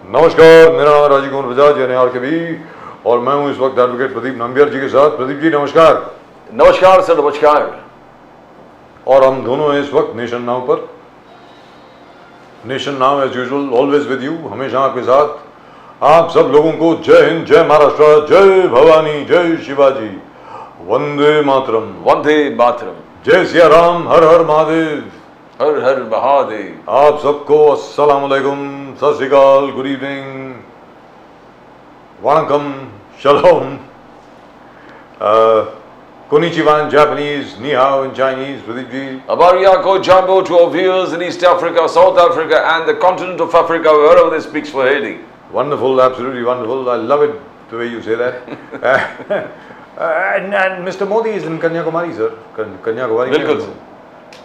नमस्कार, मेरा नाम है राजीव कुमार बजाज यानी आर के बी और मैं हूं इस वक्त एडवोकेट प्रदीप नंबियार जी के साथ। प्रदीप जी नमस्कार। नमस्कार सर, नमस्कार। और हम दोनों हैं इस वक्त नेशन नाउ पर। Nation Now as usual always with you, हमेशा आपके साथ। आप सब लोगों को जय हिंद, जय महाराष्ट्र, जय भवानी, जय शिवाजी, वंदे मातरम। वंदे मातरम। जय सिया राम, हर हर महादेव, हर हर महादेव। आप सबको अस्सलाम वालेकुम, सत श्री अकाल, गुड इवनिंग, वणकम, shalom, konnichiwa in Japanese, ni hao in Chinese, Pradeep ji. Abariyako Jambo to our viewers in East Africa, South Africa and the continent of Africa, wherever they speak Swahili. Wonderful, absolutely wonderful. I love it the way you say that. And Mr. Modi is in Kanyakumari, sir. Kanyakumari. बिल्कुल।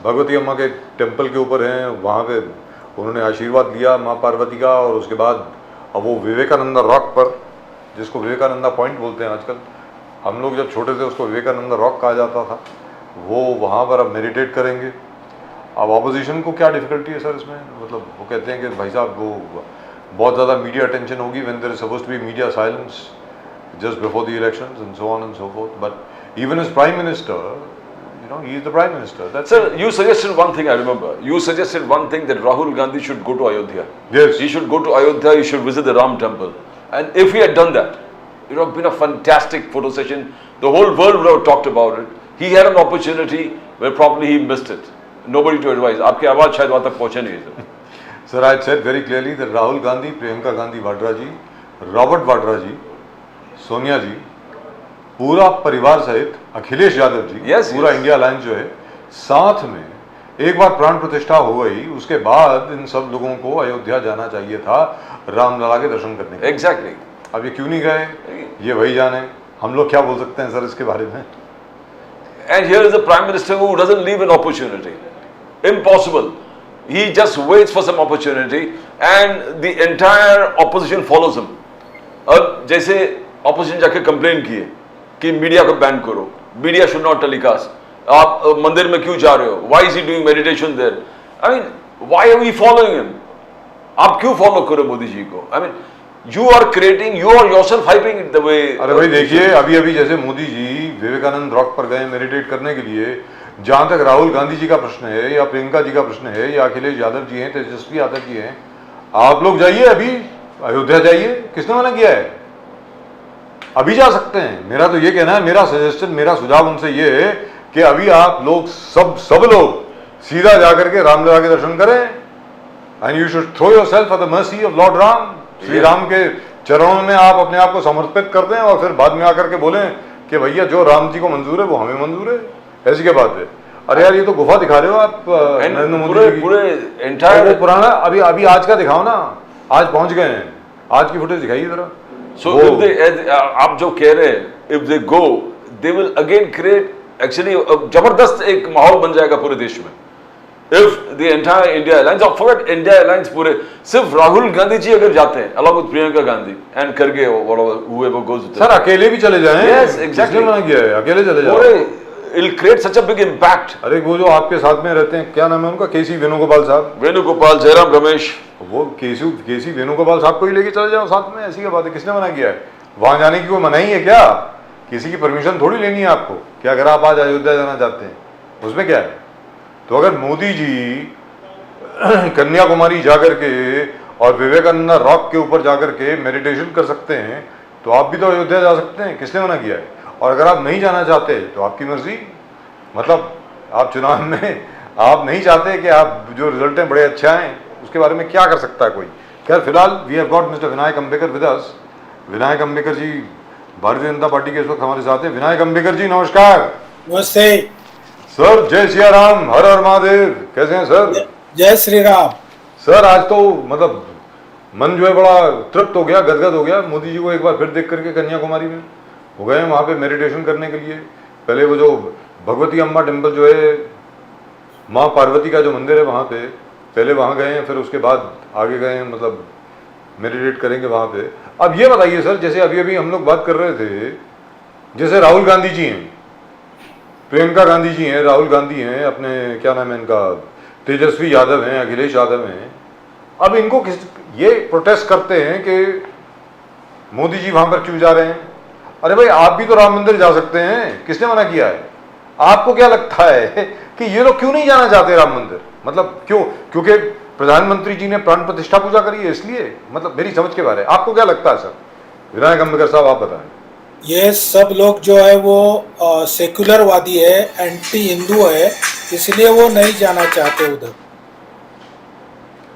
भगवती अम्मा के temple के ऊपर हैं, वहाँ पे उन्होंने आशीर्वाद लिया माँ पार्वती का। और उसके बाद अब वो विवेकानंदा रॉक पर, जिसको विवेकानंदा पॉइंट बोलते हैं आजकल, हम लोग जब छोटे थे उसको विवेकानंदा रॉक कहा जाता था, वो वहाँ पर अब मेडिटेट करेंगे। अब ऑपोजिशन को क्या डिफिकल्टी है सर इसमें? मतलब वो कहते हैं कि भाई साहब वो बहुत ज़्यादा मीडिया अटेंशन होगी when there is supposed to be media silence just before the elections and so on and so forth. But even as Prime Minister, you know, he is the Prime Minister. That's Sir, you suggested one thing, I remember. You suggested one thing, that Rahul Gandhi should go to Ayodhya. Yes. He should go to Ayodhya, he should visit the Ram temple. And if he had done that, it would have been a fantastic photo session. The whole world would have talked about it. He had an opportunity where probably he missed it. Nobody to advise. आपकी आवाज़ शायद वहाँ तक पहुँचे नहीं है। Sir, I said very clearly that Rahul Gandhi, Priyanka Gandhi Vadra ji, Robert Vadra ji, Sonia जी, पूरा परिवार सहित अखिलेश यादव जी, पूरा इंडिया अलायंस जो है, साथ में एक बार प्राण प्रतिष्ठा हो गई, उसके बाद इन सब लोगों को अयोध्या जाना चाहिए था रामलला के दर्शन करने के। Exactly. अब ये क्यों नहीं गए, ये वही जाने। हम लोग क्या बोल सकते हैं सर इसके बारे में? And here is a prime minister who doesn't leave an opportunity. Impossible. He just waits for some opportunity and the entire opposition follows him. अब जैसे ऑपोजिशन जाके कंप्लेन किए कि मीडिया को बैन करो, मीडिया शुड नॉट टेलीकास्ट, आप मंदिर में क्यों जा रहे हो, why is he doing meditation there, I mean why are we following him? आप क्यों फॉलो करो मोदी जी को? I mean you are creating, you are yourself hyping it the way. अरे भाई देखिए, अभी अभी जैसे मोदी जी विवेकानंद रॉक पर गए मेडिटेट करने के लिए, जहां तक राहुल गांधी जी का प्रश्न है या प्रियंका जी का प्रश्न है या अखिलेश यादव जी हैं, तेजस्वी यादव जी हैं, आप लोग जाइए, अभी अयोध्या जाइए, किसने मना किया है? अभी जा सकते हैं। मेरा तो ये कहना है, मेरा सजेशन, मेरा सुझाव उनसे ये है कि अभी आप लोग सब लोग सीधा जाकर के रामलला के दर्शन करें। And you should throw yourself at the mercy of Lord Ram. Shri Ram के चरणों में आप अपने आप को समर्पित कर दें और फिर बाद में आकर के बोलें कि भैया जो राम जी को मंजूर है वो हमें मंजूर है। ऐसी क्या बात है? अरे यार, ये तो गुफा दिखा रहे हो आप नरेंद्र मोदी जी की। पूरे एंटायर पुराना, अभी आज का दिखाओ ना, आज पहुंच गए हैं, आज की फुटेज दिखाइए जरा। So if they, आप जो कह रहे हैं, if they go, they will again create actually जबरदस्त एक माहौल बन जाएगा पूरे देश में। If the entire India Alliance, or forget India Alliance, पूरे सिर्फ राहुल गांधी जी अगर जाते हैं along with Priyanka Gandhi and खड़गे whoever goes with सर अकेले भी चले जाएं। Yes, exactly. किसने मना किया है? अकेले चले जाओ। पूरे it'll create such a big impact. अरे वो जो आपके साथ में रहते हैं, क्या नाम है उनका? केसी वेणुगोपाल साहब। वेणुगोपाल, जयराम रमेश, वो केसी वेणुगोपाल साहब को ही लेके चले जाओ साथ में। ऐसी क्या बात है? किसने मना किया है? वहां जाने की कोई मनाही है क्या? किसी की परमिशन थोड़ी लेनी है आपको कि अगर आप आज अयोध्या जाना चाहते हैं, उसमें क्या है? तो अगर मोदी जी कन्याकुमारी जाकर के और विवेकानंदा रॉक के ऊपर जाकर के मेडिटेशन कर सकते हैं, तो आप भी तो अयोध्या जा सकते हैं। किसने मना किया है? और अगर आप नहीं जाना चाहते तो आपकी मर्जी। मतलब आप चुनाव में आप नहीं चाहते कि आप जो रिजल्ट हैं बड़े अच्छे आए, उसके बारे में क्या कर सकता है कोई? खैर फिलहाल we have got mister Vinayak Ambekar with us. Vinayak Ambekar ji Bharatiya Janata party के इस वक्त हमारे साथ हैं। विनायक अंबेकर जी नमस्कार। नमस्ते सर। जय सिया राम, हर हर महादेव। कैसे हैं सर? जय श्री राम। सर आज तो मतलब मन जो है बड़ा तृप्त हो गया, गदगद हो गया मोदी जी को एक बार फिर देख करके। कन्याकुमारी में हो गए वहाँ पे मेडिटेशन करने के लिए। पहले वो जो भगवती अम्मा टेम्पल जो है, माँ पार्वती का जो मंदिर है वहाँ पे, पहले वहाँ गए हैं, फिर उसके बाद आगे गए हैं, मतलब मेडिटेट करेंगे वहाँ पे। अब ये बताइए सर, जैसे अभी अभी हम लोग बात कर रहे थे, जैसे राहुल गांधी जी हैं, प्रियंका गांधी जी हैं, राहुल गांधी हैं, अपने क्या नाम है इनका, तेजस्वी यादव हैं, अखिलेश यादव हैं। अब इनको ये प्रोटेस्ट करते हैं कि मोदी जी वहां पर क्यों जा रहे हैं। अरे भाई आप भी तो राम मंदिर जा सकते हैं, किसने मना किया है? आपको क्या लगता है कि ये लोग क्यों नहीं जाना चाहते राम मंदिर? मतलब क्यों? क्योंकि प्रधानमंत्री जी ने प्राण प्रतिष्ठा पूजा करी है इसलिए? मतलब मेरी समझ के बारे, आपको क्या लगता है सर? विनायक अंबेडकर साहब आप बताएं। ये सब लोग जो है वो सेकुलरवादी है, एंटी हिंदू है, इसलिए वो नहीं जाना चाहते उधर।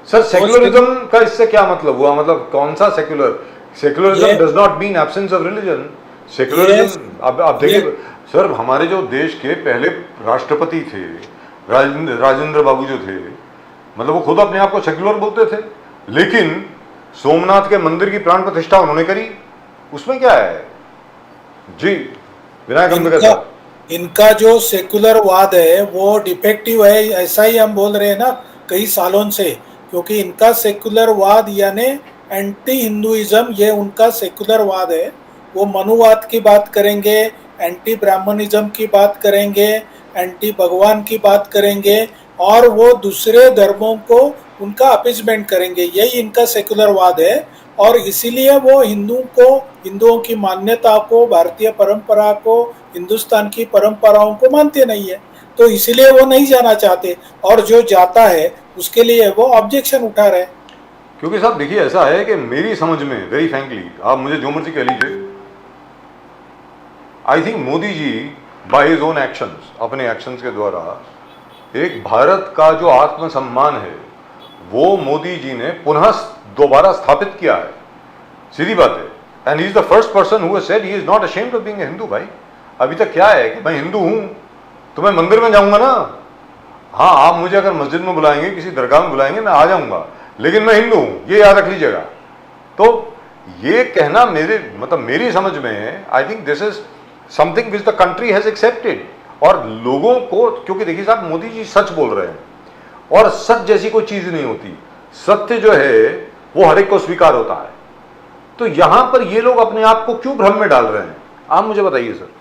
सर सेक्युलरिज्म का इससे क्या मतलब हुआ? मतलब कौन सा secular? Secularism does not mean absence of religion. Secularism अब देखिए सर, हमारे जो देश के पहले राष्ट्रपति थे राजेंद्र बाबू जो थे, मतलब वो खुद अपने आप को सेक्युलर बोलते थे, लेकिन सोमनाथ के मंदिर की प्राण प्रतिष्ठा उन्होंने करी, उसमें क्या है जी विनायक अंबेडकर साहब? इनका जो सेकुलरवाद है वो डिफेक्टिव है, ऐसा ही हम बोल रहे हैं ना कई सालों से, क्योंकि इनका सेकुलरवाद यानी एंटी हिंदुइज्म, ये उनका सेकुलरवाद है। वो मनुवाद की बात करेंगे, एंटी ब्राह्मणिज्म की बात करेंगे, एंटी भगवान की बात करेंगे, और वो दूसरे धर्मों को उनका अपीजमेंट करेंगे, यही इनका सेकुलरवाद है। और इसीलिए वो हिंदुओं की मान्यता को, भारतीय परंपरा को, हिंदुस्तान की परंपराओं को मानते नहीं है, तो इसीलिए वो नहीं जाना चाहते। और जो जाता है उसके लिए वो ऑब्जेक्शन उठा रहे। क्योंकि साहब देखिए ऐसा है कि मेरी समझ में, वेरी फ्रैंकली, आप मुझे जो मर्जी कह लीजिए, I think Modi ji by his own actions, अपने एक्शंस के द्वारा एक भारत का जो आत्मसम्मान है वो मोदी जी ने पुनः दोबारा स्थापित किया है। सीधी बात है। And he is the first person who has said he is not ashamed of being a Hindu. भाई अभी तक क्या है कि मैं हिंदू हूं तो मैं मंदिर में जाऊंगा ना, हाँ आप मुझे अगर मस्जिद में बुलाएंगे, किसी दरगाह में बुलाएंगे, मैं आ जाऊंगा, लेकिन मैं हिंदू हूं, ये याद रख लीजिएगा। तो ये कहना मेरी समझ में, I think this is something which the country has accepted. और लोगों को, क्योंकि देखिए साहब मोदी जी सच बोल रहे हैं, और सच जैसी कोई चीज नहीं होती, सत्य जो है वो हर एक को स्वीकार होता है। तो यहां पर ये लोग अपने आप को क्यों भ्रम में डाल रहे हैं, आप मुझे बताइए सर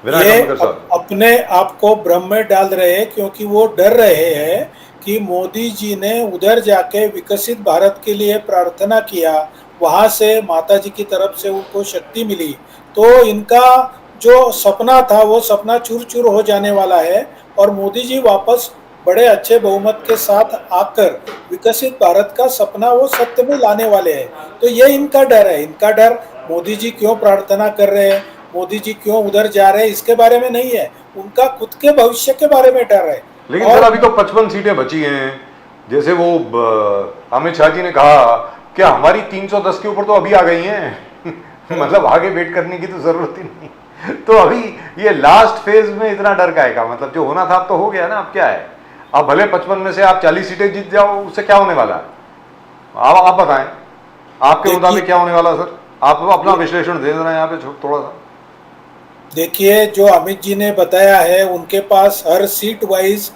विनायक अंबेडकर साहब। अपने आप को भ्रम में डाल रहे हैं क्योंकि वो डर रहे हैं कि मोदी जी ने उधर जाके विकसित भारत के लिए प्रार्थना किया, वहां से माता जी की तरफ से उनको शक्ति मिली, तो इनका जो सपना था वो सपना चूर चूर हो जाने वाला है। और मोदी जी वापस बड़े अच्छे बहुमत के साथ आकर विकसित भारत का सपना वो सत्य में लाने वाले हैं। तो ये इनका डर है। इनका डर मोदी जी क्यों प्रार्थना कर रहे हैं, मोदी जी क्यों उधर जा रहे हैं, इसके बारे में नहीं है, उनका खुद के भविष्य के बारे में डर है। लेकिन सर अभी तो 55 सीटें बची हैं। जैसे वो अमित शाह जी ने कहा कि हमारी 310 के ऊपर तो अभी आ गई हैं मतलब आगे वेट करने की तो जरूरत ही नहीं। तो अभी ये लास्ट फेज में इतना डर का है, मतलब जो होना था अब तो हो गया ना, अब क्या है? अब भले 55 में से आप 40 सीटें जीत जाओ, उससे क्या होने वाला है? आप बताएं, आपके मुताबिक क्या होने वाला सर? आप अपना विश्लेषण दे देना यहाँ पे थोड़ा सा। देखिए जो अमित जी ने बताया है, उनके पास हर सीट वाइज,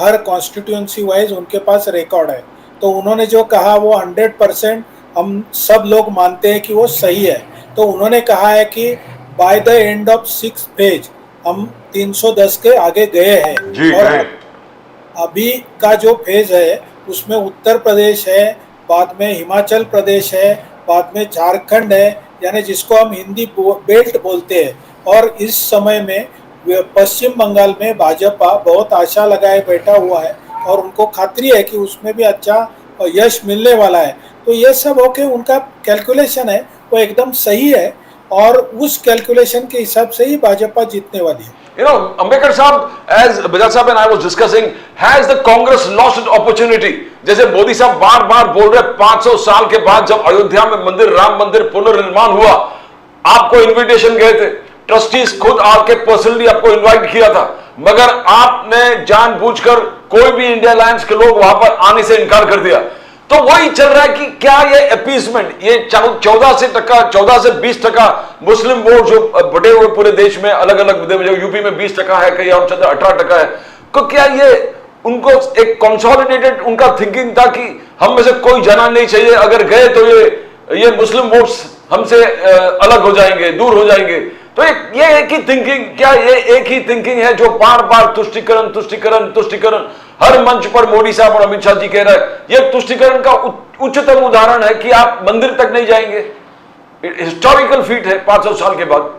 हर कॉन्स्टिट्यूंसी वाइज उनके पास रिकॉर्ड है। तो उन्होंने जो कहा वो 100% हम सब लोग मानते हैं कि वो सही है। तो उन्होंने कहा है कि by the end of 6th phase हम 310 के आगे गए हैं जी, और अभी का जो फेज है उसमें उत्तर प्रदेश है, बाद में हिमाचल प्रदेश है, बाद में झारखंड है, यानी जिसको हम हिंदी बेल्ट बोलते हैं। और इस समय में पश्चिम बंगाल में भाजपा बहुत आशा लगाए बैठा हुआ है और उनको खातरी है कि उसमें भी अच्छा यश मिलने वाला है। तो ये सब होके उनका कैलकुलेशन है वो एकदम सही है और उस कैलकुलेशन के हिसाब से ही भाजपा जीतने वाली है। You know, Ambedkar Sahab, as Bajaj Sahab and I was discussing, has the Congress lost its opportunity? जैसे मोदी साहब बार बार बोल रहे 500 साल के बाद जब अयोध्या में मंदिर, राम मंदिर पुनर्निर्माण हुआ, आपको इनविटेशन गए थे, ट्रस्टीज खुद आके पर्सनली आपको इनवाइट किया था, मगर आपने जानबूझकर कोई भी इंडिया अलायंस के लोग वहां पर आने से इनकार कर दिया। तो वही चल रहा है कि क्या ये अपीसमेंट, ये 14 से 20% मुस्लिम वोट जो बटे हुए पूरे देश में अलग अलग, यूपी में 20% है, कहीं और 18% है, तो क्या ये उनको एक कंसोलिडेटेड उनका थिंकिंग था कि हम में से कोई जाना नहीं चाहिए, अगर गए तो ये मुस्लिम वोट्स हमसे अलग हो जाएंगे, दूर हो जाएंगे। तो ये एक ही थिंकिंग, क्या ये एक ही थिंकिंग है जो बार बार तुष्टिकरण तुष्टिकरण तुष्टिकरण हर मंच पर मोदी साहब और अमित शाह जी कह रहे हैं? ये तुष्टिकरण का उच्चतम उदाहरण है कि आप मंदिर तक नहीं जाएंगे। हिस्टोरिकल फीट है 500 साल के बाद।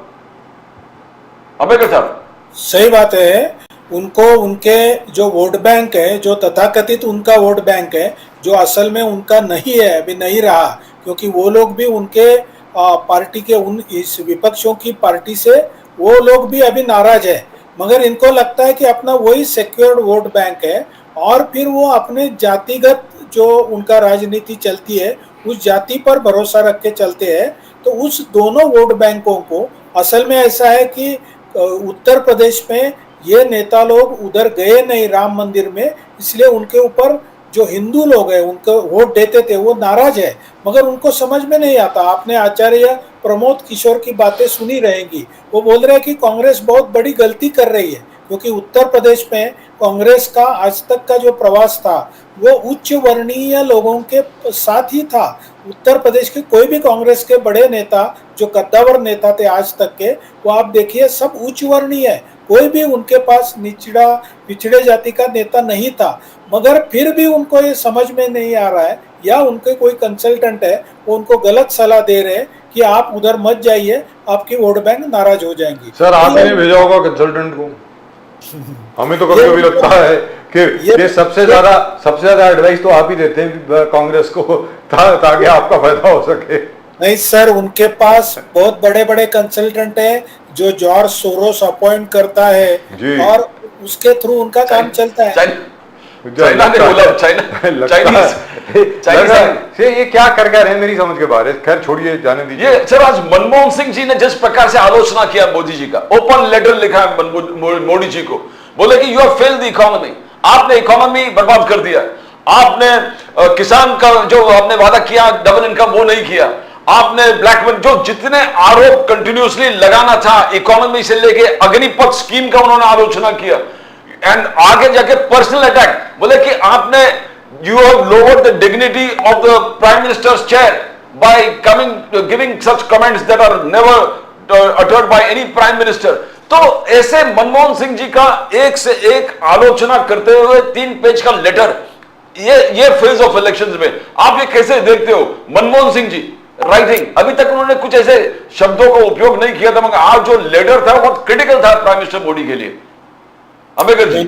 अम्बेडकर साहब, सही बात है। उनको उनके जो वोट बैंक है, जो तथाकथित उनका वोट बैंक है, जो असल में उनका नहीं है, अभी नहीं रहा, क्योंकि वो लोग भी उनके पार्टी के उन इस विपक्षों की पार्टी से वो लोग भी अभी नाराज है। मगर इनको लगता है कि अपना वही सिक्योर्ड वोट बैंक है, और फिर वो अपने जातिगत जो उनका राजनीति चलती है उस जाति पर भरोसा रख के चलते हैं। तो उस दोनों वोट बैंकों को असल में ऐसा है कि उत्तर प्रदेश में ये नेता लोग उधर गए नहीं राम मंदिर में, इसलिए उनके ऊपर जो हिंदू लोग हैं उनको वोट देते थे वो नाराज है। मगर उनको समझ में नहीं आता। आपने आचार्य प्रमोद किशोर की बातें सुनी रहेंगी, वो बोल रहे हैं कि कांग्रेस बहुत बड़ी गलती कर रही है, क्योंकि उत्तर प्रदेश में कांग्रेस का आज तक का जो प्रवास था वो उच्च वर्णीय लोगों के साथ ही था। उत्तर प्रदेश के कोई भी कांग्रेस के बड़े नेता जो कद्दावर नेता थे आज तक के, वो आप देखिए सब उच्च वर्णीय है, कोई भी उनके पास निचड़ा पिछड़े जाति का नेता नहीं था। मगर फिर भी उनको ये समझ में नहीं आ रहा है, या उनके कोई कंसल्टेंट है वो उनको गलत सलाह दे रहे हैं कि आप उधर मत जाइए, आपकी वोट बैंक नाराज हो जाएंगी। सर आपने नहीं भेजा होगा कंसल्टेंट को? हमें तो कभी कभी लगता है कि ये सबसे ज्यादा एडवाइस तो आप ही देते हैं कांग्रेस को, ताकि आपका फायदा हो सके। नहीं सर, उनके पास बहुत बड़े बड़े कंसल्टेंट हैं जो जॉर्ज सोरोस अपॉइंट करता है, और उसके थ्रू उनका काम चलता है। चाइना ने बोला, चाइनीज ये क्या कर रहे हैं मेरी समझ के बाहर है। खैर छोड़िए, जाने दीजिए। ये सर आज मनमोहन सिंह जी ने जिस प्रकार से आलोचना किया मोदी जी का, ओपन लेटर लिखा है मोदी जी को, बोले कि you have failed the economy, आपने इकोनॉमी बर्बाद कर दिया, आपने किसान का जो आपने वादा किया डबल इनकम वो नहीं किया, आपने ब्लैक मनी, जो जितने आरोप कंटिन्यूअसली लगाना था इकोनॉमी से लेके अग्निपथ स्कीम का उन्होंने आलोचना किया, एंड आगे जाके पर्सनल अटैक, बोले कि आपने you have lowered the dignity of the prime minister's chair by coming giving such comments that are never uttered by any prime minister. तो ऐसे मनमोहन सिंह जी का एक से एक आलोचना करते हुए 3 पेज का लेटर, ये फेज ऑफ इलेक्शंस में आप ये कैसे देखते हो? मनमोहन सिंह जी राइटिंग, अभी तक उन्होंने कुछ ऐसे शब्दों का उपयोग नहीं किया था, मगर आज जो लेटर था बहुत क्रिटिकल था प्राइम मिनिस्टर मोदी के लिए। अम्बेडकर जी,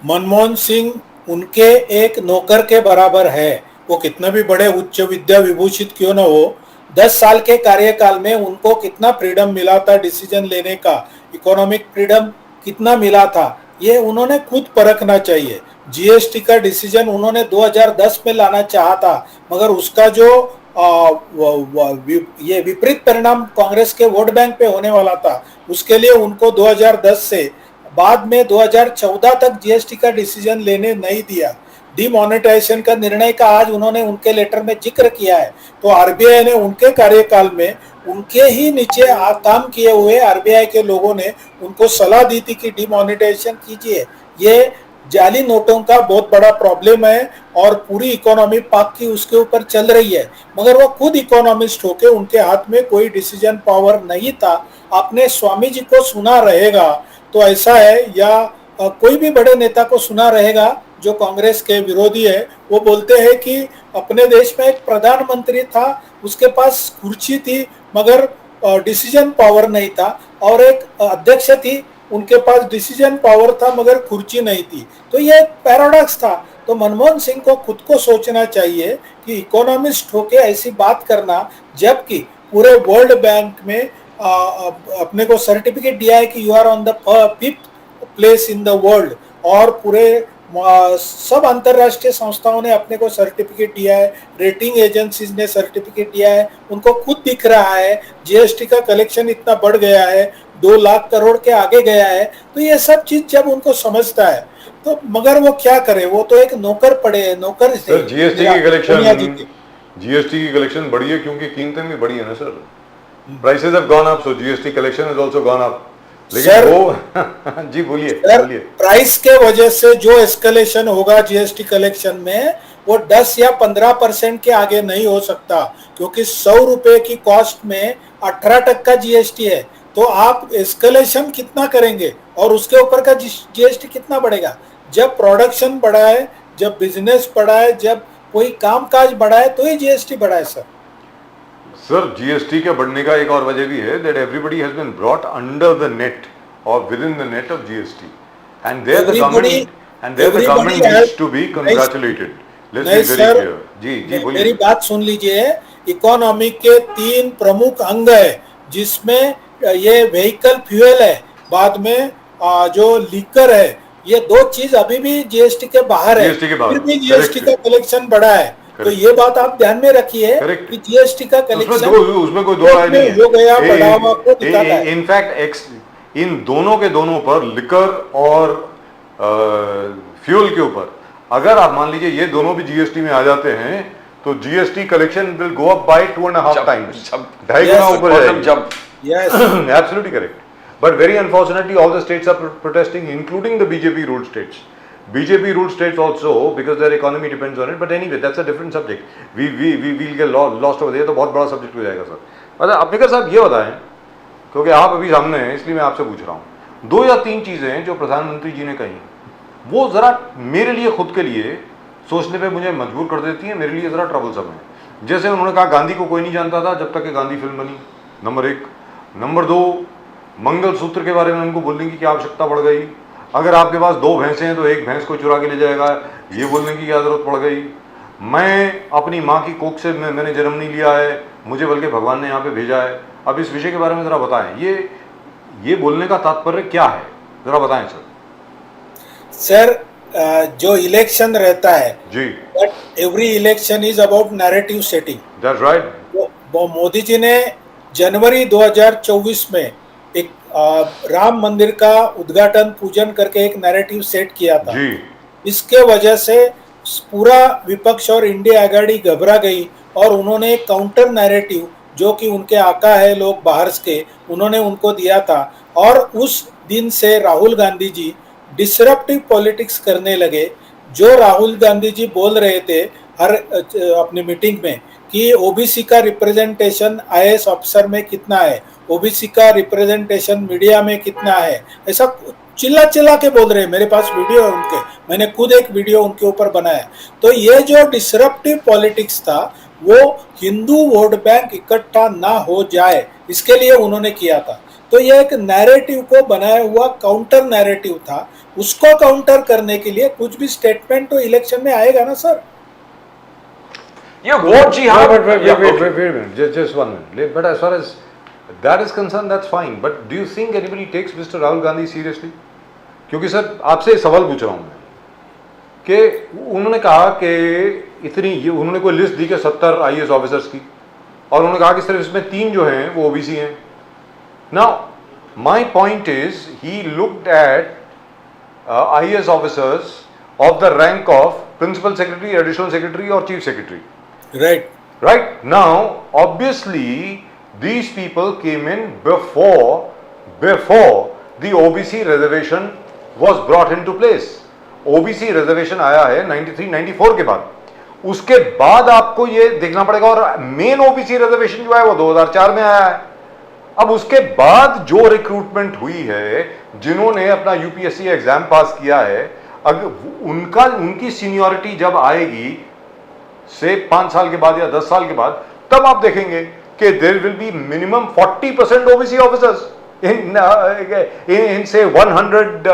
मनमोहन सिंह उनके एक नौकर के बराबर है। वो कितना भी बड़े उच्च विद्या विभूषित क्यों ना हो, 10 साल के कार्यकाल में उनको कितना फ्रीडम मिला था डिसीजन लेने का, इकोनॉमिक फ्रीडम कितना मिला था, ये उन्होंने खुद परखना चाहिए। जीएसटी का डिसीजन उन्होंने 2010 में लाना चाहा था, मगर उसका जो ये विपरीत परिणाम कांग्रेस के वोट बैंक पे होने वाला था, उसके लिए उनको 2010 से बाद में 2014 तक जीएसटी का डिसीजन लेने नहीं दिया। डिमोनेटाइजेशन का निर्णय का आज उन्होंने उनके लेटर में जिक्र किया है। तो आरबीआई ने उनके कार्यकाल में उनके ही नीचे काम किए हुए आरबीआई के लोगों ने उनको सलाह दी थी कि डिमोनेटाइजेशन कीजिए। ये जाली नोटों का बहुत बड़ा प्रॉब्लम है और पूरी इकोनॉमी पाक की उसके ऊपर चल रही है, मगर वो खुद इकोनॉमिस्ट होके उनके हाथ में कोई डिसीजन पावर नहीं था। आपने स्वामी जी को सुना रहेगा तो ऐसा है, या कोई भी बड़े नेता को सुना रहेगा जो कांग्रेस के विरोधी है, वो बोलते हैं कि अपने देश में एक प्रधानमंत्री था, उसके पास कुर्सी थी मगर डिसीजन पावर नहीं था, और एक अध्यक्ष थी, उनके पास डिसीजन पावर था मगर कुर्सी नहीं थी। तो ये पैराडॉक्स था। तो मनमोहन सिंह को खुद को सोचना चाहिए कि इकोनॉमिस्ट होके ऐसी बात करना, जबकि पूरे वर्ल्ड बैंक में अपने को सर्टिफिकेट दिया है कि you are on the 5th place in the world, और पूरे सब अंतरराष्ट्रीय संस्थाओं ने अपने को सर्टिफिकेट दिया है, रेटिंग एजेंसीज ने सर्टिफिकेट दिया है, उनको खुद दिख रहा है जीएसटी का कलेक्शन इतना बढ़ गया है, 2 लाख करोड़ के आगे गया है। तो ये सब चीज जब उनको समझता है तो, मगर वो क्या करे, वो तो एक नौकर पड़े है, नौकर सर। जीएसटी की कलेक्शन बढ़ी है क्योंकि कीमतें भी बढ़ी है ना sir, prices have gone up, so GST collection has also gone up. लेकिन वो जी बोलिए प्राइस के वजह से जो एस्केलेशन होगा जीएसटी कलेक्शन में, वो 10 या 15% के आगे नहीं हो सकता, क्योंकि 100 रुपए की कॉस्ट में 18% जीएसटी है। तो तो आप एस्केलेशन कितना करेंगे और उसके ऊपर का जीएसटी कितना बढ़ेगा? जब प्रोडक्शन बढ़ा है, जब बिजनेस बढ़ा है, जब कोई कामकाज बढ़ा है तो ही जीएसटी बढ़ा है सर। सर जीएसटी के बढ़ने का एक और वजह भी है that everybody has been brought under the net और within the net of GST and there the government needs to be congratulated. Let's be very clear. जी जी बोलिए। मेरी बात सुन लीजिए, इकोनॉमी के 3 प्रमुख अंग है जिसमें ये व्हीकल फ्यूल है, बाद में जो लीकर है, ये 2 चीज अभी भी जीएसटी के बाहर है, जीएसटी के बाहर, फिर भी जीएसटी correct का कलेक्शन बढ़ा है। तो ये बात आप ध्यान में रखिए Correct. कि जीएसटी का कलेक्शन उसमें कोई दो राय नहीं है। हो गया, बढ़ा हुआ को दिखाता है। इनफैक्ट इन दोनों के दोनों पर लिकर और फ्यूल के ऊपर अगर आप मान लीजिए ये दोनों भी जीएसटी में आ जाते हैं तो GST collection will go up by 2.5 times, 2.5 गुना ऊपर जाएगी। Absolutely correct. But very unfortunately, all the states are protesting, including the BJP-ruled states. BJP-ruled states also, because their economy depends on it. But anyway, that's a different subject. We'll get lost over there. तो बहुत बड़ा subject हो जाएगा sir. अच्छा अम्बेडकर साहब ये बताएं, क्योंकि आप अभी सामने हैं इसलिए मैं आपसे पूछ रहा हूँ, 2 या 3 चीज़ें जो प्रधानमंत्री जी ने कही वो ज़रा मेरे लिए खुद के लिए सोचने पे मुझे मजबूर कर देती है, मेरे लिए ज़रा ट्रबलसम है। जैसे उन्होंने कहा गांधी को कोई नहीं जानता था जब तक कि गांधी फिल्म बनी, नंबर 1। नंबर 2, मंगलसूत्र के बारे में उनको बोलने की क्या आवश्यकता पड़ गई? अगर आपके पास 2 भैंसें हैं तो एक भैंस को चुरा के ले जाएगा, ये बोलने की क्या जरूरत पड़ गई? मैं अपनी माँ की कोख से मैंने जन्म नहीं लिया है, मुझे बल्कि भगवान ने यहाँ पे भेजा है। अब इस विषय के बारे में ज़रा बताएं, ये बोलने का तात्पर्य क्या है, ज़रा बताएं सर। सर जो इलेक्शन रहता है जी, but every election is about narrative setting. That's right. वो मोदी जी ने जनवरी 2024 में एक राम मंदिर का उद्घाटन पूजन करके एक नैरेटिव सेट किया था जी। इसके वजह से पूरा विपक्ष और इंडिया आघाड़ी घबरा गई और उन्होंने एक काउंटर नैरेटिव जो कि उनके आका है लोग बाहर के, उन्होंने उनको दिया था। और उस दिन से राहुल गांधी जी डिसरप्टिव पॉलिटिक्स करने लगे। जो राहुल गांधी जी बोल रहे थे हर अपनी मीटिंग में कि ओबीसी का रिप्रेजेंटेशन आईएएस ऑफिसर में कितना है, ओबीसी का रिप्रेजेंटेशन मीडिया में कितना है, ऐसा चिल्ला चिल्ला के बोल रहे हैं। मेरे पास वीडियो है उनके, मैंने खुद एक वीडियो उनके ऊपर बनाया। तो ये जो डिसरप्टिव पॉलिटिक्स था वो हिंदू वोट बैंक इकट्ठा ना हो जाए इसके लिए उन्होंने किया था। तो ये एक नैरेटिव को बनाया हुआ काउंटर नैरेटिव था, उसको काउंटर करने के लिए कुछ भी स्टेटमेंट तो इलेक्शन में आएगा ना sir. Yeah, what jihad? Wait a minute, just 1 minute. But as far as that is concerned, that's fine. But do you think anybody takes Mr. Rahul Gandhi seriously? क्योंकि सर आपसे सवाल पूछ रहा हूँ मैं कि उन्होंने कहा कि उन्होंने कोई लिस्ट दी कि 70 आईएएस ऑफिसर्स की, और उन्होंने कहा कि सिर्फ इसमें 3 जो हैं वो ओबीसी हैं। Now my point is he looked at IAS officers of the rank of principal secretary, additional secretary और chief secretary. Right. Now, obviously, these people came in before the OBC reservation was brought into place. OBC reservation आया है 93-94 के बाद। उसके बाद आपको ये देखना पड़ेगा, और मेन OBC reservation जो है वो 2004 में आया है। अब उसके बाद जो रिक्रूटमेंट हुई है, जिन्होंने अपना यूपीएससी एग्जाम पास किया है, अगर उनकी सीनियरिटी जब आएगी से 5 साल के बाद या 10 साल के बाद, तब आप देखेंगे कि there will be minimum 40% OBC officers in say 100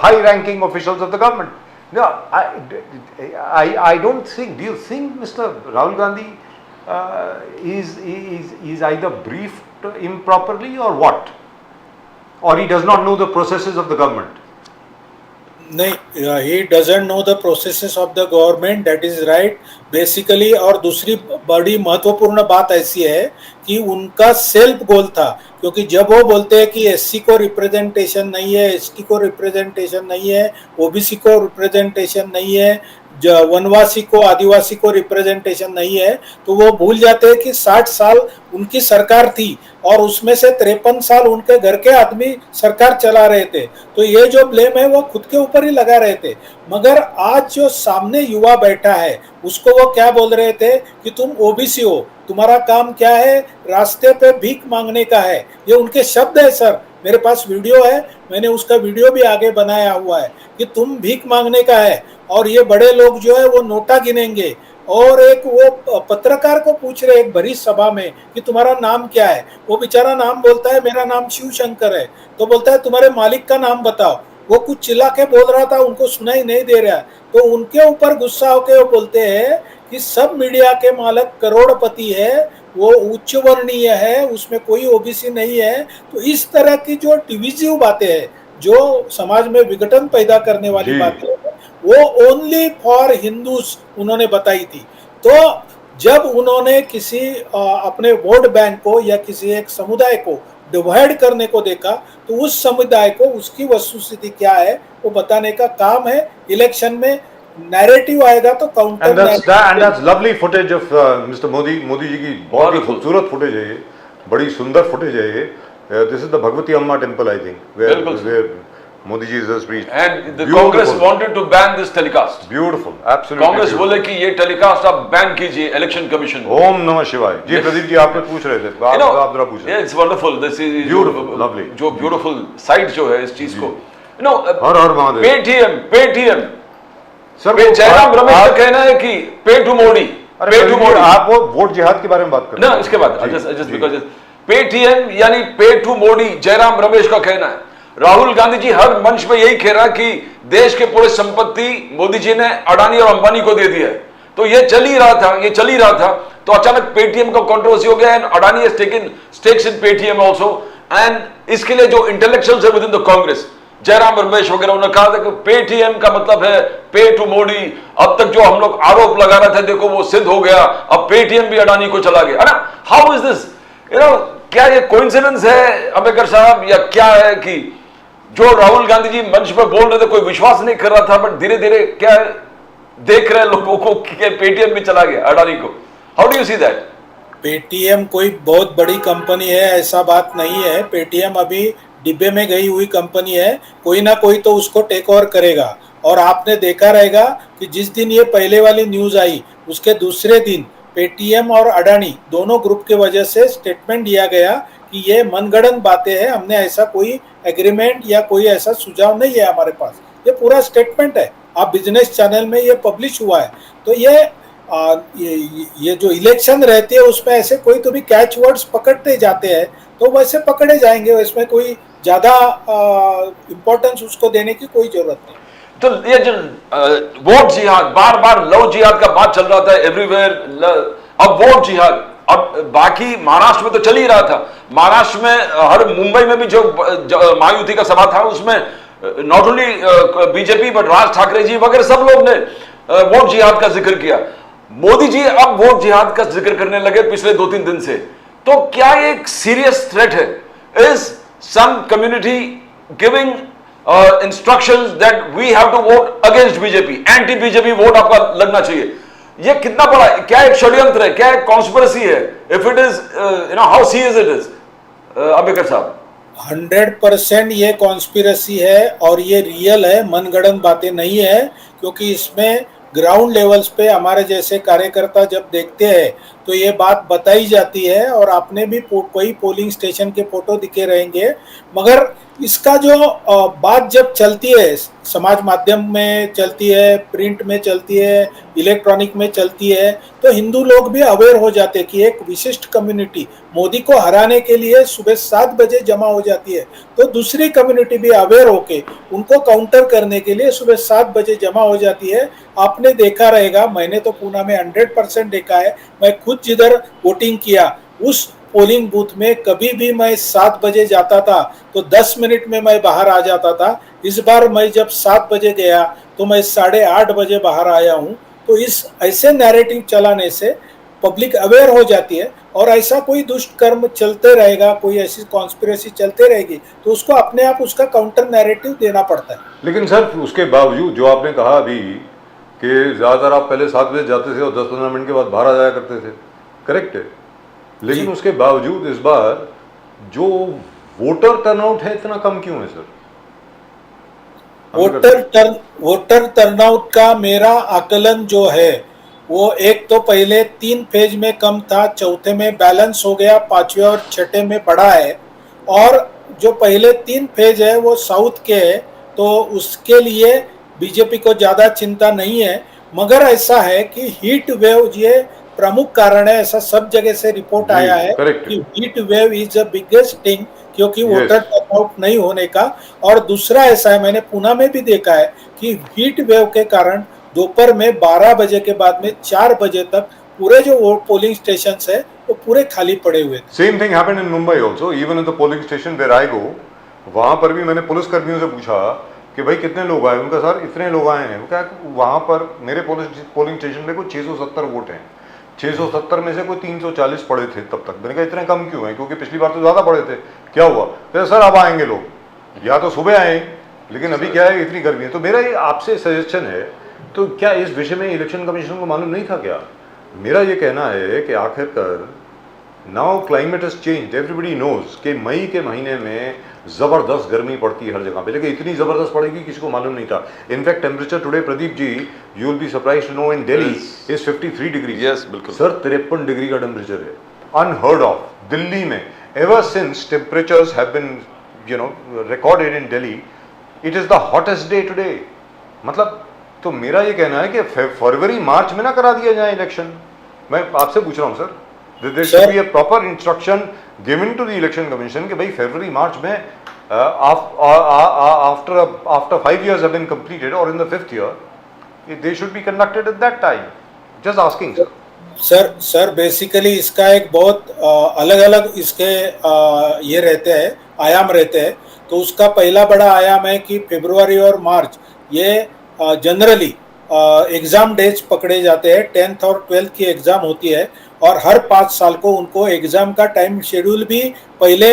high ranking officials of the government. No, I don't think. Do you think Mr. Rahul Gandhi is either briefed improperly or what, or he does not know the processes of the government? नहीं, he doesn't know the processes of the government, that is right basically। और दूसरी बड़ी महत्वपूर्ण बात ऐसी है कि उनका सेल्फ गोल था, क्योंकि जब वो बोलते हैं कि एससी को रिप्रेजेंटेशन नहीं है, एसटी को रिप्रेजेंटेशन नहीं है, ओबीसी को रिप्रेजेंटेशन नहीं है, वनवासी को, आदिवासी को रिप्रेजेंटेशन नहीं है, तो वो भूल जाते हैं कि 60 साल उनकी सरकार थी और उसमें से 53 साल उनके घर के आदमी सरकार चला रहे थे। तो ये जो ब्लेम है वो खुद के ऊपर ही लगा रहे थे। मगर आज जो सामने युवा बैठा है उसको वो क्या बोल रहे थे कि तुम ओबीसी हो, तुम्हारा काम क्या है, रास्ते पे भीख मांगने का है। ये उनके शब्द है सर, मेरे पास वीडियो है, मैंने उसका वीडियो भी आगे बनाया हुआ है कि तुम भीख मांगने का है। और ये बड़े लोग जो है वो नोटा गिनेंगे। और एक वो पत्रकार को पूछ रहे एक बड़ी सभा में कि तुम्हारा नाम क्या है, वो बेचारा नाम बोलता है मेरा नाम शिव शंकर है। तो बोलता है तुम्हारे मालिक का नाम बताओ। वो कुछ चिल्ला के बोल रहा था, उनको सुनाई नहीं दे रहा। तो उनके ऊपर गुस्सा होकर वो बोलते हैं कि सब मीडिया के मालिक करोड़पति है, वो उच्च वर्णीय है, उसमें कोई ओबीसी नहीं है। तो इस तरह की जो डिविजिव बातें हैं, जो समाज में विघटन पैदा करने वाली बातें हैं, वो ओनली फॉर हिंदूज उन्होंने बताई थी। तो जब उन्होंने किसी अपने वोट बैंक को या किसी एक समुदाय को डिवाइड करने को देखा, तो उस समुदाय को उसकी वस्तुस्थिति क्या है वो बताने का काम है। इलेक्शन में नैरेटिव आएगा तो counter and that's lovely footage of Mr. Modi ji की बहुत ही खूबसूरत फुटेज है ये, बड़ी सुंदर फुटेज है ये। This is the Bhagwati Amma temple I think where Modi ji is preached. And the Congress wanted to ban this telecast. Beautiful, absolutely. Congress बोले कि ये टेलीकास्ट आप बैन कीजिए इलेक्शन कमीशन। ओम नमः शिवाय। जी प्रदीप जी आपने पूछ रहे थे, आप जरा पूछ रहे थे। It's wonderful. This is Beautiful, lovely. जो beautiful साइड जो है इस चीज को, you know, her her Mahadev. Paytm sir Jairam Ramesh का कहना है कि पे टू मोदी, पे टू मोदी। आप वो वोट जिहाद के बारे में बात कर रहे हैं ना, इसके बाद just because पेटीएम यानी पे टू मोदी जयराम रमेश का कहना है। राहुल गांधी जी हर मंच पे यही कह रहा कि देश के पूरे संपत्ति मोदी जी ने अडानी और अंबानी को दे दिया है। तो ये चल ही रहा था, तो अचानक पेटीएम का कंट्रोवर्सी हो गया and Adani has taken stakes in Paytm also. And इसके लिए जो इंटेलेक्चुअल्स है with in the Congress, Jairam Ramesh वगैरह, उन्होंने कहा था कि पेटीएम का मतलब है पे टू मोदी। अब तक जो हम लोग आरोप लगा रहे थे देखो वो सिद्ध हो गया, अब पेटीएम भी अडानी को चला गया, है ना। हाउ इज दिस, क्या ये कोइंसिडेंस है अम्बेडकर साहब, या क्या है कि जो राहुल गांधी जी मंच पर बोल रहे थे कोई विश्वास नहीं कर रहा था, बट धीरे धीरे क्या देख रहे लोगों को कि पेटीएम भी चला गया अडानी को। How do you see that? Paytm कोई बहुत बड़ी कंपनी है ऐसा बात नहीं है। पेटीएम अभी डिब्बे में गई हुई कंपनी है, कोई ना कोई तो उसको टेक ओवर करेगा। और आपने देखा रहेगा कि जिस दिन ये पहले वाली न्यूज आई उसके दूसरे दिन पेटीएम और अडानी दोनों ग्रुप की वजह से स्टेटमेंट दिया गया कि ये मनगढ़ंत बातें हैं, हमने ऐसा कोई एग्रीमेंट या कोई ऐसा सुझाव नहीं है हमारे पास। ये पूरा स्टेटमेंट है, आप बिजनेस चैनल में ये पब्लिश हुआ है। तो ये जो इलेक्शन रहती है उसमें ऐसे कोई तो भी कैच वर्ड्स पकड़ते जाते हैं, तो वैसे पकड़े जाएंगे, इसमें कोई ज्यादा इम्पोर्टेंस उसको देने की कोई जरूरत नहीं। तो ये जो वोट जिहाद, बार बार लव जिहाद का बात चल रहा था एवरीवेयर, अब वोट जिहाद, अब बाकी महाराष्ट्र में तो चल ही रहा था। महाराष्ट्र में हर मुंबई में भी जो महायुति का सभा था उसमें not only BJP but Raj Thackeray ji वगैरह सब लोग ने वोट जिहाद का जिक्र किया। मोदी जी अब वोट जिहाद का जिक्र करने लगे पिछले 2-3 दिन से। तो क्या एक सीरियस थ्रेट है? Is some community giving instructions that we have to vote against BJP, anti BJP vote आपका लगना चाहिए? ये कितना बड़ा, क्या एक षड्यंत्र है, क्या एक कॉन्स्पिरेसी है? If it is how serious it is Ambedkar साहब? 100% ये कॉन्स्पिरेसी है और ये रियल है, मनगढ़ंत बातें नहीं है। क्योंकि इसमें ग्राउंड लेवल्स पे हमारे जैसे कार्यकर्ता जब देखते हैं तो ये बात बताई जाती है। और आपने भी कोई पोलिंग स्टेशन के फोटो दिखे रहेंगे, मगर इसका जो बात जब चलती है, समाज माध्यम में चलती है, प्रिंट में चलती है, इलेक्ट्रॉनिक में चलती है, तो हिंदू लोग भी अवेयर हो जाते हैं कि एक विशिष्ट कम्युनिटी मोदी को हराने के लिए सुबह 7 बजे जमा हो जाती है। तो दूसरी कम्युनिटी भी अवेयर होके उनको काउंटर करने के लिए सुबह 7 बजे जमा हो जाती है। आपने देखा रहेगा, मैंने तो पूना में 100% देखा है, मैं खुद जिधर वोटिंग किया उस पोलिंग बूथ में कभी भी मैं 7 बजे जाता था तो 10 मिनट में मैं बाहर आ जाता था। इस बार मैं जब 7 बजे गया तो मैं 8:30 बजे बाहर आया हूँ। तो इस ऐसे नैरेटिव चलाने से पब्लिक अवेयर हो जाती है। और ऐसा कोई दुष्ट कर्म चलते रहेगा, कोई ऐसी कॉन्स्पिरेसी चलते रहेगी, तो उसको अपने आप उसका काउंटर नैरेटिव देना पड़ता है। लेकिन सर उसके बावजूद जो आपने कहा अभी कि ज़्यादातर आप पहले 7 बजे जाते थे और 10-15 मिनट के बाद बाहर आ जाया करते थे, करेक्ट है। लेकिन उसके बावजूद इस बार जो वोटर टर्नआउट है इतना कम क्यों है सर? वोटर टर्नआउट का मेरा आकलन जो है वो एक तो पहले 3 फेज में कम था, चौथे में बैलेंस हो गया, 5वें और 6ठे में बढ़ा है। और जो पहले 3 फेज है वो साउथ के है, तो उसके लिए बीजेपी को ज़्यादा चिंता नहीं है। मगर ऐसा है कि हीट वेव ये प्रमुख कारण है, ऐसा सब जगह से रिपोर्ट जी, आया है correct। कि heat wave is the biggest thing, क्योंकि Yes। वोटर टर्नआउट नहीं होने का। और दूसरा ऐसा है, मैंने पुणे में भी देखा है कि हीट वेव के कारण दोपहर में 12 बजे के बाद में 4 बजे तक पूरे जो पोलिंग स्टेशन है वो पूरे खाली पड़े हुए थे। Same thing happened in Mumbai also, even in the polling station where I go, वहाँ पर भी मैंने पुलिस कर्मियों से पूछा कि भाई कितने लोग आए, उनका सर इतने लोग आए हैं। वो क्या, वहाँ पर मेरे पोलिंग स्टेशन पे कोई 670 वोट हैं, 670 में से कोई 340 पड़े थे तब तक। मैंने कहा इतने कम क्यों हैं, क्योंकि पिछली बार तो ज़्यादा पड़े थे, क्या हुआ? तो सर अब आएंगे लोग, या तो सुबह आए, लेकिन अभी क्या है इतनी गर्मी है। तो मेरा ये आपसे सजेशन है, तो क्या इस विषय में इलेक्शन कमीशन को मालूम नहीं था क्या? मेरा ये कहना है कि आखिरकार now climate has changed, everybody knows कि मई के महीने में ज़बरदस्त गर्मी पड़ती है हर जगह पे, लेकिन इतनी ज़बरदस्त पड़ेगी किसी को मालूम नहीं था। In fact temperature today, Pradeep ji, you will be surprised to know, in Delhi is 53 degree. Yes, बिल्कुल सर 53 डिग्री का टेम्परेचर है, अनहर्ड ऑफ दिल्ली में। Ever since temperatures have been recorded in Delhi, it is the hottest day today. मतलब तो मेरा ये कहना है कि फरवरी मार्च में ना करा दिया जाए इलेक्शन। मैं आपसे पूछ रहा हूँ sir, there should be a proper instruction given to the election commission कि भाई फरवरी मार्च में after 5 years have been completed or in the 5th year, they should be conducted at that time. Just asking sir. Sir basically इसका एक बहुत अलग अलग इसके ये रहते हैं, आयाम रहते हैं। तो उसका पहला बड़ा आयाम है कि फरवरी और मार्च ये जनरली एग्ज़ाम डेट्स पकड़े जाते हैं। 10th और 12th की एग्ज़ाम होती है और हर 5 साल को उनको एग्ज़ाम का टाइम शेड्यूल भी पहले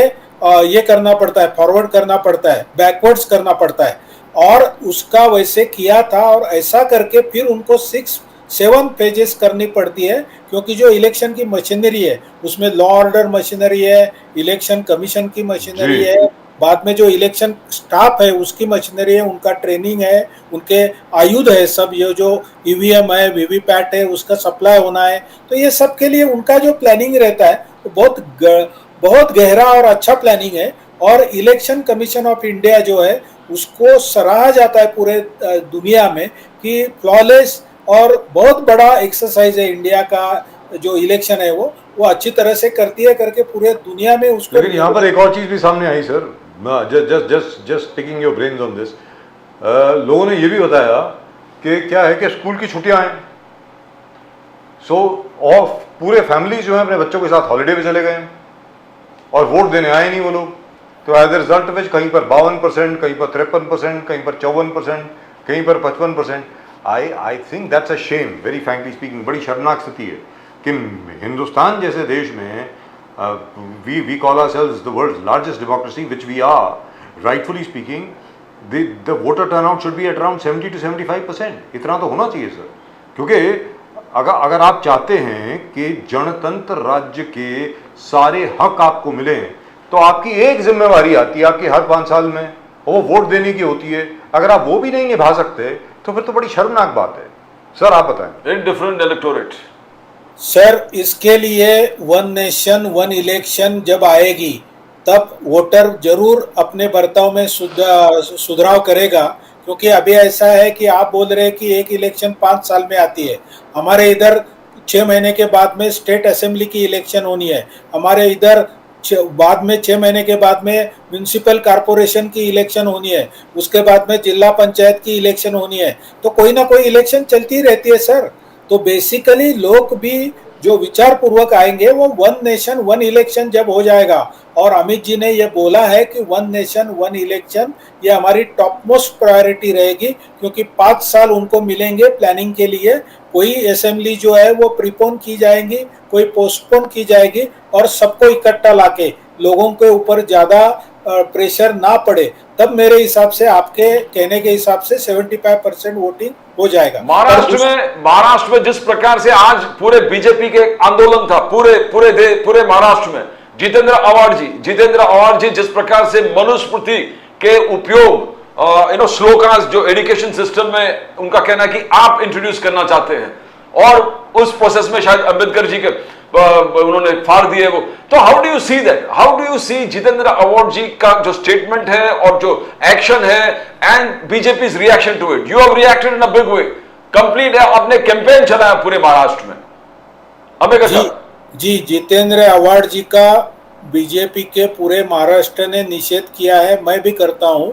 ये करना पड़ता है, फॉरवर्ड करना पड़ता है, बैकवर्ड्स करना पड़ता है। और उसका वैसे किया था और ऐसा करके फिर उनको 6-7 पेजेस करनी पड़ती है, क्योंकि जो इलेक्शन की मशीनरी है उसमें लॉ ऑर्डर मशीनरी है, इलेक्शन कमीशन की मशीनरी है, बाद में जो इलेक्शन स्टाफ है उसकी मशीनरी है, उनका ट्रेनिंग है, उनके आयुध है, सब ये जो ईवीएम है, वीवीपैट है, उसका सप्लाई होना है। तो ये सब के लिए उनका जो प्लानिंग रहता है वो बहुत गहरा और अच्छा प्लानिंग है। और इलेक्शन कमीशन ऑफ इंडिया जो है उसको सराहा जाता है पूरे दुनिया में कि फ्लॉलेस और बहुत बड़ा एक्सरसाइज है इंडिया का जो इलेक्शन है वो अच्छी तरह से करती है करके पूरे दुनिया में उसको। लेकिन यहाँ पर एक और चीज़ भी सामने आई sir, just taking your brains on this. लोगों ने ये भी बताया कि क्या है कि स्कूल की छुट्टियां हैं, सो और पूरे फैमिली जो है अपने बच्चों के साथ हॉलीडे पे चले गए हैं और वोट देने आए नहीं वो लोग। तो एज ए रिजल्ट विच कहीं पर 52%, कहीं पर 53%, कहीं पर 54%, कहीं पर 55%। I think that's a shame, very frankly speaking. बड़ी शर्मनाक स्थिति है कि हिंदुस्तान जैसे देश में we call ourselves the world's largest democracy, which we are, rightfully speaking, the voter turnout should be at around 70 to 75%. इतना तो होना चाहिए सर, क्योंकि अगर आप चाहते हैं कि जनतंत्र राज्य के सारे हक आपको मिले तो आपकी एक जिम्मेवारी आती है आपकी हर 5 साल में, वो वोट देने की होती है। अगर आप वो भी नहीं निभा सकते तो फिर तो बड़ी शर्मनाक बात है। सर आप बताएं। इन डिफरेंट इलेक्टोरेट सर इसके लिए 1 नेशन 1 इलेक्शन जब आएगी तब वोटर जरूर अपने बर्ताव में सुधार करेगा, क्योंकि अभी ऐसा है कि आप बोल रहे हैं कि एक इलेक्शन 5 साल में आती है, हमारे इधर 6 महीने के बाद में स्टेट असेंबली की इलेक्शन होनी है, हमारे इधर बाद में 6 महीने के बाद में म्यूनिसिपल कॉरपोरेशन की इलेक्शन होनी है, उसके बाद में जिला पंचायत की इलेक्शन होनी है। तो कोई ना कोई इलेक्शन चलती रहती है सर। तो बेसिकली लोग भी जो विचार पूर्वक आएंगे वो 1 नेशन 1 इलेक्शन जब हो जाएगा, और अमित जी ने ये बोला है कि 1 नेशन 1 इलेक्शन ये हमारी टॉप मोस्ट प्रायोरिटी रहेगी, क्योंकि 5 साल उनको मिलेंगे प्लानिंग के लिए। कोई असेंबली जो है वो प्रीपोन की जाएंगी, कोई पोस्टपोन की जाएगी, और सबको इकट्ठा लाके लोगों के ऊपर ज़्यादा प्रेशर ना पड़े, तब मेरे हिसाब से आपके कहने के हिसाब से 75% वोटिंग हो जाएगा। महाराष्ट्र में जिस प्रकार से आज पूरे बीजेपी के आंदोलन था, पूरे महाराष्ट्र में जितेंद्र आव्हाड जी जिस प्रकार से मनुस्मृति के उपयोग स्लोगन्स जो एजुकेशन सिस्टम में उनका कहना है कि आप इंट्रोड्यूस करना चाहते हैं, और उस प्रोसेस में शायद अंबेडकर जी के उन्होंने फाड़ दिए वो, तो how do you see that, how do you see Jitendra Awhad ji का जो स्टेटमेंट है और जो एक्शन है and BJP reaction to it? You have reacted in a big way, complete है, आपने कैंपेन चलाया पूरे महाराष्ट्र में। हमें जी जितेंद्र आव्हाड जी का बीजेपी के पूरे महाराष्ट्र ने निषेध किया है, मैं भी करता हूं,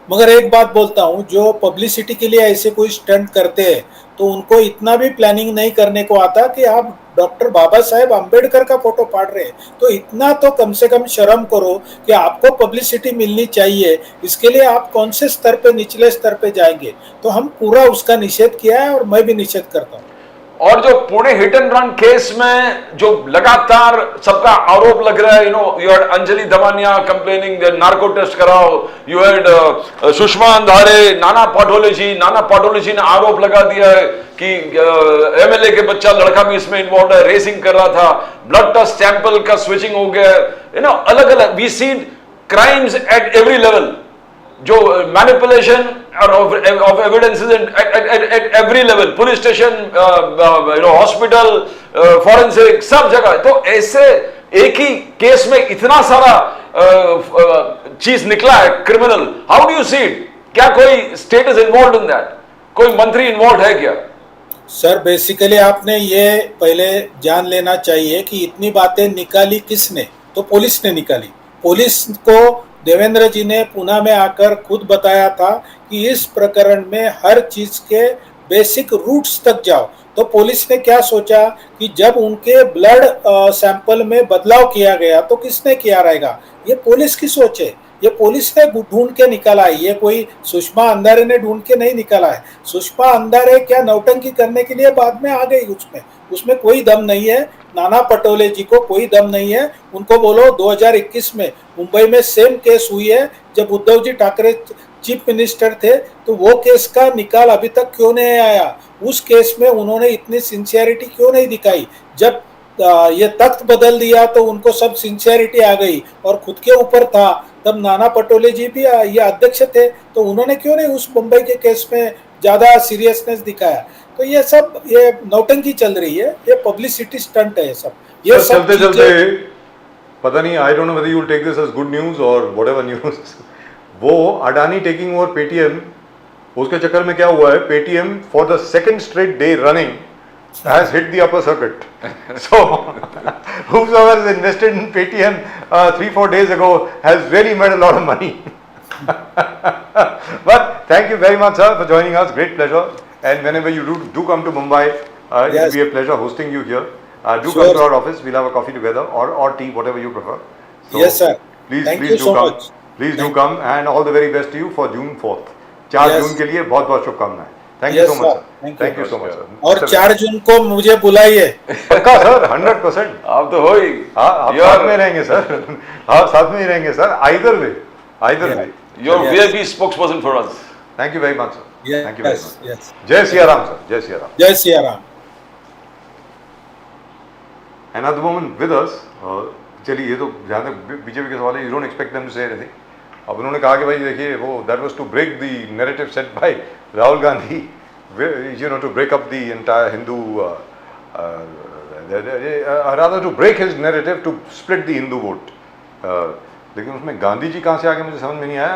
मगर एक बात बोलता हूं, जो पब्लिसिटी के लिए ऐसे कोई स्टंट करते हैं तो उनको इतना भी प्लानिंग नहीं करने को आता कि आप डॉक्टर बाबा साहेब अम्बेडकर का फोटो फाड़ रहे हैं, तो इतना तो कम से कम शर्म करो कि आपको पब्लिसिटी मिलनी चाहिए, इसके लिए आप कौन से स्तर पे, निचले स्तर पे जाएंगे? तो हम पूरा उसका निषेध किया है और मैं भी निषेध करता हूँ। और जो Pune hit and run case में जो लगातार सबका आरोप लग रहा है, you had Anjali Damania complaining narco test कराओ, यू हैड सुषमा अंधारे, नाना पाटोले जी ने आरोप लगा दिया है कि एमएलए के बच्चा लड़का भी इसमें इन्वॉल्व है, रेसिंग कर रहा था, ब्लड टेस्ट सैंपल का स्विचिंग हो गया है, अलग अलग we see crimes at every level, जो manipulation of evidences at every level, police station, hospital, forensic, सब जगह। तो ऐसे एक ही केस में इतना सारा चीज निकला है criminal, how do you see it? क्या कोई state is involve in that? कोई मंत्री इन्वॉल्व है क्या? सर बेसिकली आपने ये पहले जान लेना चाहिए कि इतनी बातें निकाली किसने, तो पुलिस ने निकाली। पुलिस को देवेंद्र जी ने पुणे में आकर खुद बताया था कि इस प्रकरण में हर चीज के बेसिक रूट्स तक जाओ। तो पुलिस ने क्या सोचा कि जब उनके ब्लड सैंपल में बदलाव किया गया तो किसने किया रहेगा? ये पुलिस की सोच है, ये पुलिस ने ढूंढ के निकाला है, ये कोई सुषमा अंधारे ने ढूंढ के नहीं निकाला है। सुषमा अंधारे क्या नौटंकी करने के लिए बाद में आ गई, उसमें कोई दम नहीं है। नाना पटोले जी को कोई दम नहीं है, उनको बोलो 2021 में मुंबई में सेम केस हुई है जब उद्धव जी ठाकरे चीफ मिनिस्टर थे, तो वो केस का निकाल अभी तक क्यों नहीं आया? उस केस में उन्होंने इतनी सिंसियरिटी क्यों नहीं दिखाई? जब ये तख्त बदल दिया तो उनको सब सिंसियरिटी आ गई और खुद के ऊपर था, तब नाना पटोले जी भी ये अध्यक्ष थे, तो उन्होंने क्यों नहीं उस मुंबई के केस में ज्यादा सीरियसनेस दिखाया? तो ये सब ये नौटंकी चल रही है, ये पब्लिसिटी स्टंट है, ये सब चलते चलते पता नहीं, I don't know whether you will take this as good news और व्हाटएवर न्यूज, वो अडानी टेकिंग ओवर पेटीएम, उसके चक्कर में क्या हुआ है, Paytm for the second straight day running has hit the upper circuit. So whoever is invested in Paytm 3-4 days ago has really made a lot of money. But thank you very much, sir, for joining us. Great pleasure. And whenever you do come to Mumbai, it will be a pleasure hosting you here. Do come to our office. We'll have a coffee together or tea, whatever you prefer. So yes, sir. Please do come. Please do come, and all the very best to you for June 4th. 4 जून के लिए बहुत बहुत शुभकामनाएं। Thank you so much, sir. Thank you so much, sir. और 4 जून को मुझे बुलाइए। पक्का सर, 100%। आप तो हो ही। हाँ, आप साथ में रहेंगे सर। हाँ, साथ में ही रहेंगे sir. Either way. You're VIP spokesperson for us. Thank you very much, sir. Thank you very much. Yes. जय सिया राम sir. जय सिया राम. जय Siya Ram. And at the moment with us, चलिए, ये तो जहाँ तक बीजेपी के सवाल है, you don't expect them to say anything. अब उन्होंने कहा कि भाई देखिए वो that was to break the narrative set by Rahul Gandhi, to break up the entire Hindu, rather to break his narrative to split the Hindu vote. लेकिन उसमें गांधी जी कहाँ से आ गए मुझे समझ में नहीं आया।